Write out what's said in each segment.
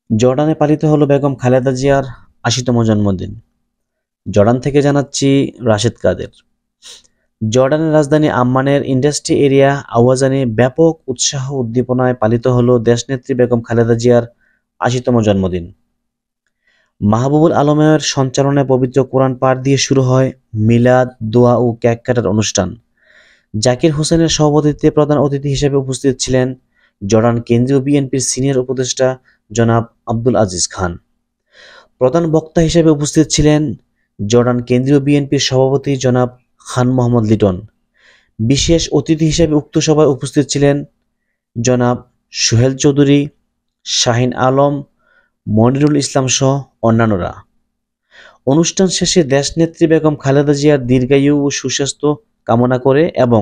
জর্ডানে পালিত হলো বেগম খালেদা জিয়ার ৮০তম জন্মদিন। জর্ডান থেকে জানাচ্ছি রাশেদ কাদের। জর্ডানের রাজধানী আম্মানের ইন্ডাস্ট্রি এরিয়া আওয়াজানে ব্যাপক উৎসাহ উদ্দীপনায় পালিত হলো দেশনেত্রী বেগম খালেদা জিয়ার ৮০তম জন্মদিন। মাহবুবুল আলমের সঞ্চালনায় পবিত্র কোরআন পাঠ দিয়ে শুরু হয় মিলাদ, দোয়া ও কেক কাটার অনুষ্ঠান। জাকির হোসেনের সভাপতিত্বে প্রধান অতিথি হিসেবে উপস্থিত ছিলেন জর্ডান কেন্দ্রীয় বিএনপির সিনিয়র উপদেষ্টা জনাব আব্দুল আজিজ খান। প্রধান বক্তা হিসেবে উপস্থিত ছিলেন জর্ডান কেন্দ্রীয় বিএনপির সভাপতি জনাব খান মোহাম্মদ লিটন। বিশেষ অতিথি হিসেবে উক্ত সভায় উপস্থিত ছিলেন জনাব সোহেল চৌধুরী, শাহিন আলম, মনিরুল ইসলাম সহ অন্যান্যরা। অনুষ্ঠান শেষে দেশনেত্রী বেগম খালেদা জিয়ার দীর্ঘায়ু ও সুস্বাস্থ্য কামনা করে এবং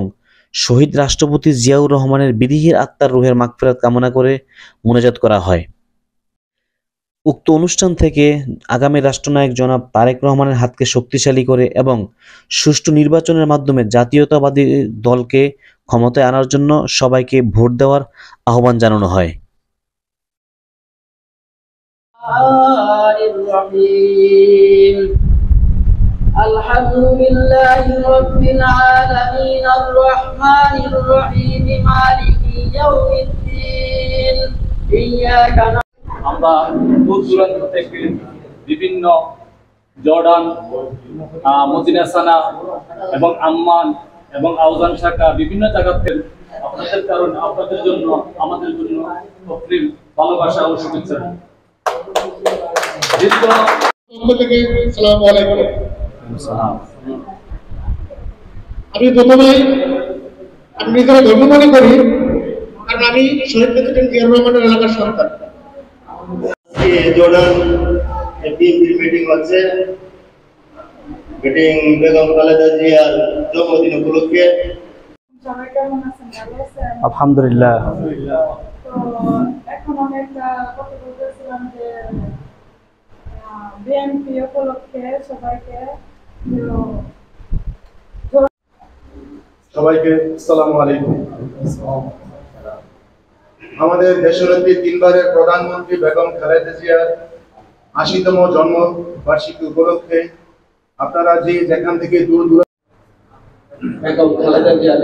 শহীদ রাষ্ট্রপতি জিয়াউর রহমানের বিদেহীর আত্মার রুহের মাগফিরাত কামনা করে মোনাজাত করা হয়। উক্ত অনুষ্ঠান থেকে আগামী রাষ্ট্রনায়ক জনাব তারেক রহমানের হাতকে শক্তিশালী করে এবং সুষ্ঠু নির্বাচনের মাধ্যমে জাতীয়তাবাদী দলকে ক্ষমতায় আনার জন্য সবাইকে ভোট দেওয়ার আহ্বান জানানো হয়। আলহামদুলিল্লাহি রাব্বিল আলামিন আর রহমানির রহিম মালিকি ইয়াউমিদ্দিন ইয়্যাকা আমরা দূর দূরান্ত থেকে বিভিন্ন জর্ডান, মদিনা সানা এবং আম্মান এবং আউজান শাখা বিভিন্ন জায়গা থেকে আপনাদের কারণে আপনাদের জন্য আমাদের জন্য অগ্রিম ভালোবাসা ও শুভেচ্ছা। আমি প্রথমে আমি নিজেরা ধর্ম মনে করি, কারণ আমি শহীদ প্রেসিডেন্ট জিয়াউর রহমানের এলাকার সন্তান। জর্ডান মিটিং হচ্ছে, মিটিং বেগম খালেদা জিয়ার জন্মদিন উপলক্ষে। আলহামদুলিল্লাহ। এখন অনেকটা কথা বলতেছিলাম যে বিএনপি উপলক্ষে সবাইকে আসসালামু আলাইকুম। আমাদের দেশনেত্রী তিনবারের প্রধানমন্ত্রী বেগম খালেদা জিয়ার ৮০তম জন্ম বার্ষিকী উপলক্ষে আপনারা যে যেখান থেকে দূর দূর বেগম খালেদা জিয়া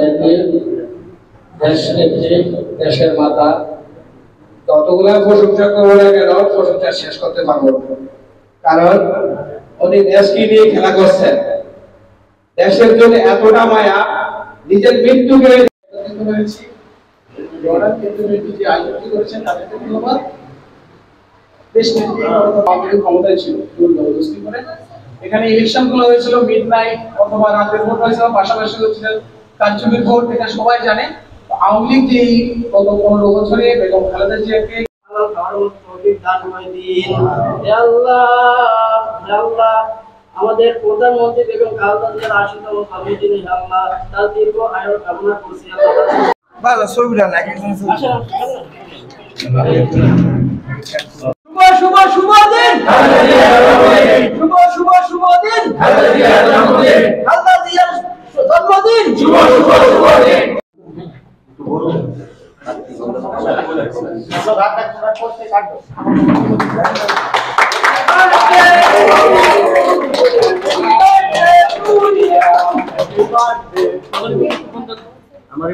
দেশনেত্রী, দেশের মাতা, ততগুলা প্রশংসা করবো না কেন, প্রশংসা শেষ করতে পারবো না। কারণ উনি দেশকে নিয়ে খেলা করছেন, দেশের জন্য এতটা মায়া, নিজের মৃত্যুকে জর্ডান কেন্দ্রীয় যে আয়োজন করেছেন তাদেরকে ধন্যবাদ। দেশনেত্রী ক্ষমতায় ছিল জবরদস্তি করে, এখানে ইলেকশন গুলো হয়েছিল মিডনাইট অথবা রাতের ভোট হয়েছিল, পাশাপাশি হচ্ছিলেন কারচুপির ভোট, এটা সবাই জানে। আওয়ামী লীগ যে গত ১৫ বছরে বেগম খালেদা জিয়াকে আমাদের প্রধানমন্ত্রী বেগম খালেদা জিয়ার ৮০তম জন্মদিনে আল্লাহ তার দীর্ঘ আয়ু কামনা করছি। ভালো ছবিটা লাগে। শুভ শুভ দিন, শুভ শুভ শুভ দিন, খালেদা জিয়ার জন্মদিন, শুভ শুভ শুভ দিন। আমার